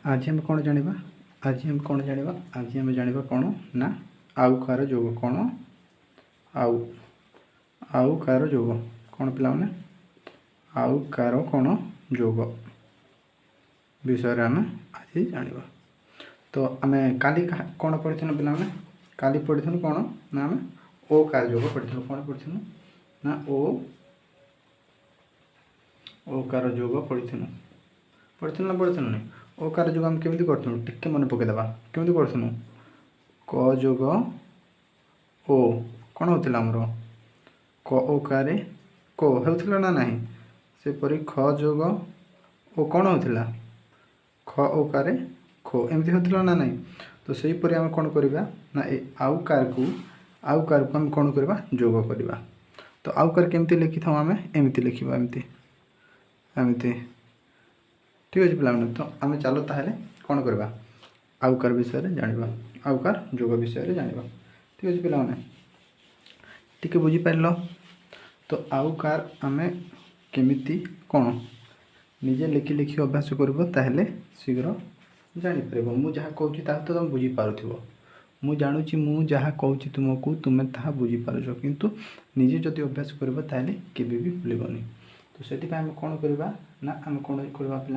आज हम कौन जानिबा आज हम कौन जानिबा आज हम जानिबा कौन ना आउ कार जोग कौन आउ कार जोग कौन पिला माने आउ कार कौन जोग विषय आम आज जानिबा। तो आम काली कौन पढ़ी पिला माने काली पढ़ी कौन ना आम ओ कार जोग पढ़ी कौन पढ़ी ना ओ कार जोग पढ़ी ना नहीं ओ कार जोग आम केमी करूँ टिके मन पकईदे केमी करूँ क जोग ओ कौन होता आमर क ओ कार को होता ना ना सेपरी ख जोग ओ कौन होता ख ओ कार खो एमती होता ना ना। तो सहीपरि आम कौन करवा ना आउ कार को आम कौन करवा जोग करवा। तो आउ कार केमती लिखि था आम एमती लिखा एमती एमती ठीक अच्छे पे। तो आम चलो ताहले कौन करवा आउ कार विषय जाना आउ कार जोग विषय जाना ठीक अच्छे पे टी बुझीपार। तो आउ कार आम केमिति कौन निजे लिखि लिखि अभ्यास कर शीघ्र जापर मुझे कहूँ तो तुम बुझीपार मु जानुची मु जहाँ कहूँ तुमको तुम्हें ता बुझीपार किंतु निजे जदि अभ्यास कर केवे भी भूलबनी। तो से आम कौन करवा ना आम कौन करवा पे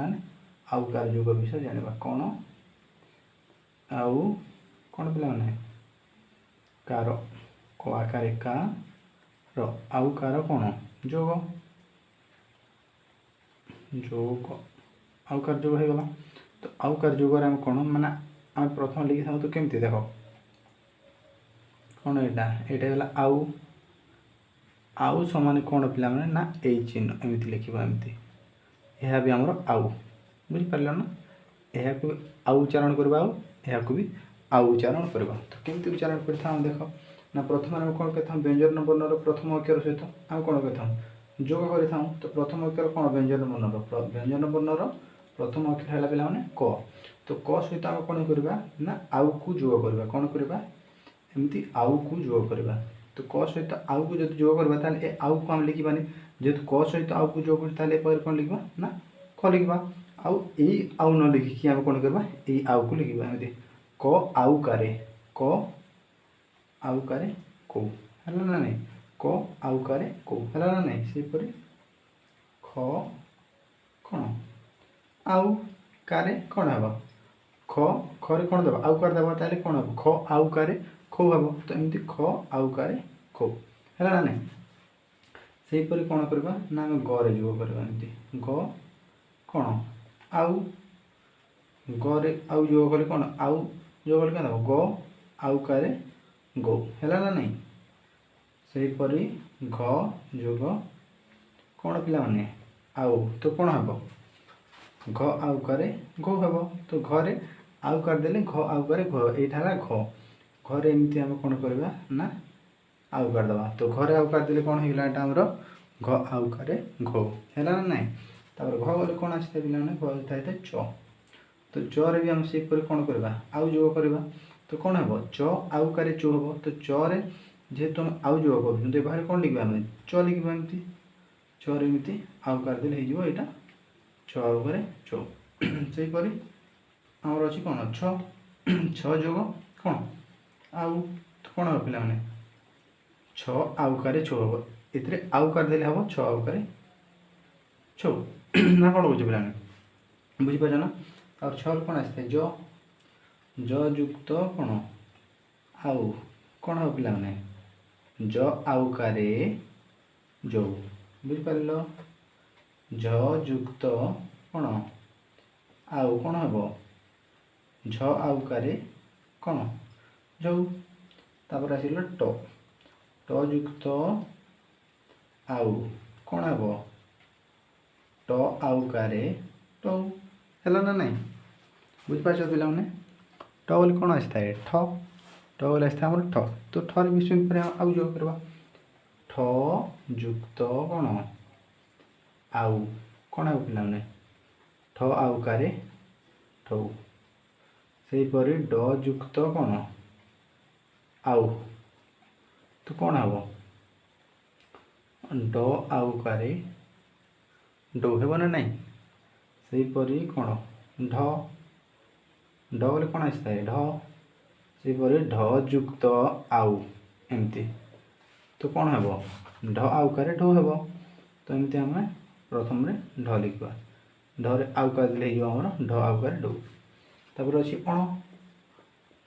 आउ कार जोग विषय जाना कौन आउ कौन पे कार क आकार का आउ कार कौन जोग जोग आउ कार जोग हो गला। तो आउ कार जोग आम कौन माने आम प्रथम लिखि था तो केमती देख कौन यहाँ आउ आउ समान कौन पिला ना ए चिन्ह एमती लिखा एमती यह भी आमर आउ बुझीपार ना यह आउ उच्चारण करवा यह भी आउ उच्चारण करवा। तो केमती उच्चारण कर देख ना प्रथम आम कौन कहता व्यंजन वर्णर प्रथम अक्षर सहित आम कौन कहता जोग कर। तो प्रथम अक्षर कौन व्यंजन वर्णर प्रथम अक्षर है पे क। तो क सहित आम कौन करवा ना आउ को जोग करवा कौन करवा एमती आउ को जोग करवा। तो क सहित आउ को जो जोग करवा आउ को आम लिखानी जेहतु क सहित आउ को जोग कर कौन लिखा ना क लिखा आउ न लिखिकी आम कौन करवा यही आउ को लिखा एमती क आउ कारे को है ना नहीं क आउ कारे को है ना नहीं सेपरी ख कौन आउ कारे कौन हे ख खरे कौन देवा आउ कार देवा ताले कौन हे ख आउ कारे खो हे। तो एमती ख आउ कारे खो है ना नहीं सेपरी कौन करवा ना आम गे जोग करवा एमती ग कौन आउ गे आउ जोग कले कौन आउ जोग कले क्या ग आउ कारे गो है ना नहीं सेपरी घ जोग कौन पिला माने आउ तो कौन हे घ आउ कारे घो हे। तो घरे आउ कार देले घ आउ कार घ यहाँ घ घरे एमती आम कौन करवा ना आउ कार दबा। तो घरे आउ कार देले कौन होगा यहाँ आमर घ आउ कार घो है ना नहीं तापर घ गले कौन आसी था पे घ च। तो च रे भी आम से कौन करवा आउ जोग करवा। तो कौन हे च आउ कार चो हे। तो च रे जेहेतु आम आउ जोग कर बाहर कौन लिखा आम च लिखा एमती च एमती आउ कार देले हो यहाँ छ आउ कार चो सेपरी आमर अच्छी कौन छ जोग कौन आउ तो कौन हे पे छ आउ कार छो हम ये आउ कार देले हम छ आउ कार छो ना कौन बुझे पे बुझीपार ना। और छ कौन आसता ज युक्त कौन आउ कौन हे पे ज आउ कारे जो बुझीपार झ युक्त कौन आउ कौन हे झ आउ कारे कौन जो तापर आसिल ट युक्त आउ कौन हे ट आउ कारे टो है ना नहीं बुझीपार पे ट बोले कौन आसी था ठ ट बोले आसी था ठ। तो ठर भी आउ जोग करवा ठ युक्त कौन आउ कौन हे पे ठ आउ कारे ठौ सेपरी ड युक्त कौन आउ तो कौन हे ड आउ कार डो हे ना नहीं सेपरी कौन ढ ढ बोले कौन आसी थाए ढ सेपरी ढ युक्त आउ एमती तो कौन हे ढ आउकार ढ हे तो एमती आम प्रथम ढ लिखा ढरे आउकार देले आमर ढ आउकार ढ तापर अच्छी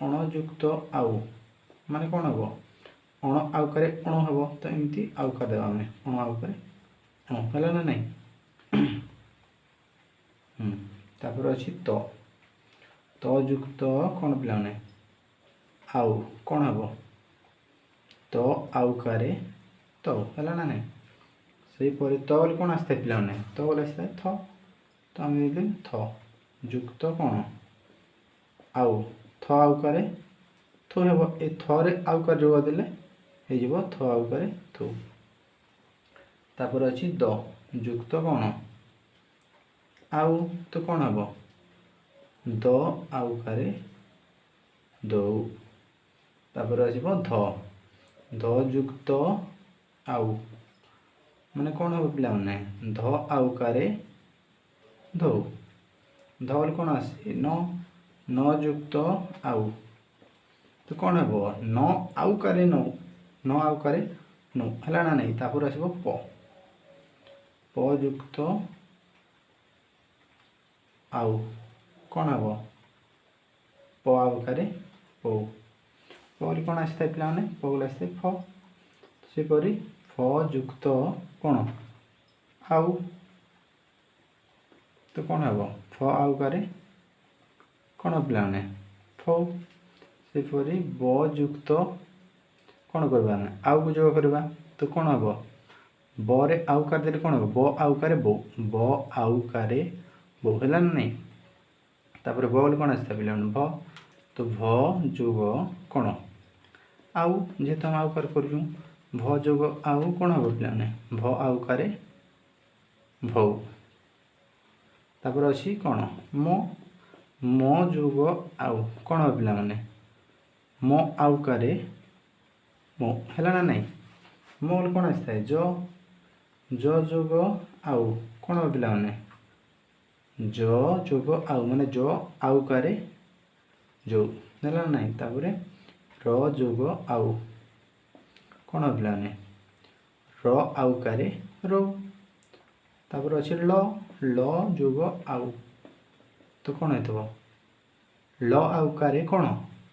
अणयुक्त आउ माने कौन हे अण आउकार अण हे तो एमती आउकार देवा आम अण आउकार अण है ना नहीं तापर अच्छी तो युक्त कौन पे आउ कौन हे तो आउकारे तो है ना नहीं से तो बोले कौन आसता पे तो बोले आसता थ तो आम देखें थ युक्त कौन आउ थ आउकारे थो हे ए थरे आउकार जोग देले हो थ आउकारे थो तापर अच्छी द युक्त कौन आउ तो कौन हे द आउकारे दौ तापर आसब ध युक्त आउ माने कौन हे पे ध आउकारे धौ ध बोले कौन आसे न युक्त आउ तो कौन हे न आउकारे न आउकारे नो है ना नहीं तापर आसब प युक्त आउ कौन हे प आउकारे पौ पहले कौन आसी था पे पगल आसी फ सेपरी फ युक्त कौन आउ तो कौन हे फ आउकारे कौन पे फौ सेपरी ब युक्त कौन करवा आउ को जोग करवा तो कौन हे बरे आउकार देले कौन हे ब आउकारे बो आउकारे बो है ना नहीं तापर ब बोले कौन आसी था पे भ तो भ जोग कौन आउ जेहेतु हम आउकार कर भ जोग आउ कौन हे पे भ आउकारे भौ तापर अच्छी कौन मो जोग आउ कौन हे पे मो आउकारे मो है ना नहीं मो बोले कौन आसी थाए जो जोग आउ कौन हे पे जो जोग आउ माने जो आउकारे जो है ना नहीं तापर र जोग आउ कौन हे पे र आउकारे रो तापर अच्छे ल जोग आउ तो कौन हो ल आउकारे कौन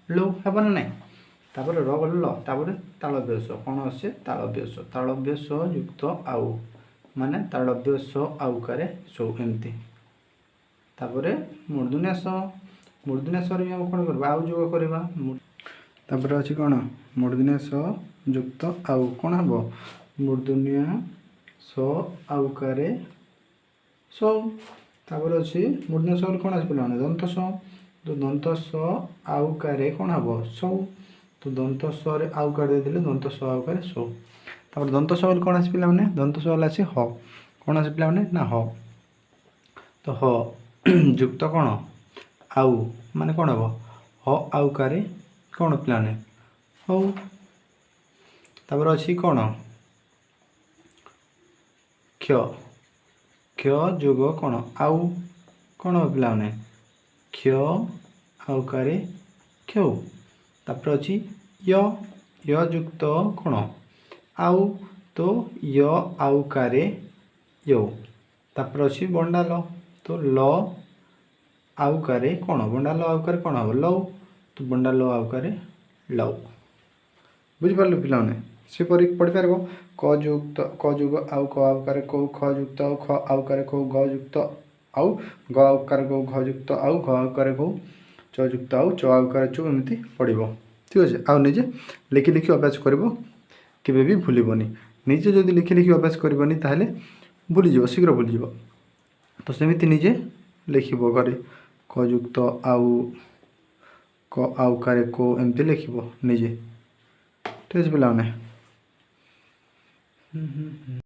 लो हे ना नहीं तापर र बोले ल तापर तालव्यस कौन आसे तालव्यस युक्त आउ माने तालव्यस आउकारे सो एमती तापर मूर्धन्य स हम कौन करवा आउ जोग करवा तापर अच्छी कौन मूर्धन्य स युक्त आउ कौन हे मूर्धन्य स आउकारे सौ तापर अच्छी मूर्धन्य स कौन आस पे दंत स तो दंत स आउकारे कौन हे सौ तो दंत स आउकार देदेले दंत स आउकारे सौ तापर दंत स कौन आस पे दंत स आसी ह कौन आस पे ना ह तो ह युक्त कौन आउ माने कौन हे ह आउकारे कौन पे हौ तापर अच्छी कौन क्ष जोग कौन आउ कौन हे पे क्ष आउकारे क्ष तापर अच्छी युक्त कौन आउ तो य आउकारे यो तापर अच्छी बंडाल तो ल आउकारे कौन बंडाल आउकारे कौन हे लौ तो बंडाल आउकारे लौ बुझिपारे पे सेपरी पढ़ी पार क जुग आउ क आउकारे कौ ख युक्त आउ ख आउकारे कौ घ युक्त आउ ग आउकारे कौ घ युक्त आउ घ आउकारे कौ च युक्त आउ च आउकारे चु एमती पढ़ ठीक अच्छे आउ निजे लिखि लिखि अभ्यास कर केबे भी भूलबनी निजे जदि लिखि लिखि अभ्यास करबनी ताहले भूलीज शीघ्र भूलीज तो सेमती निजे लिख घरे क युक्त आउ क आउकारे को एमती लिख निजे ठीक है पे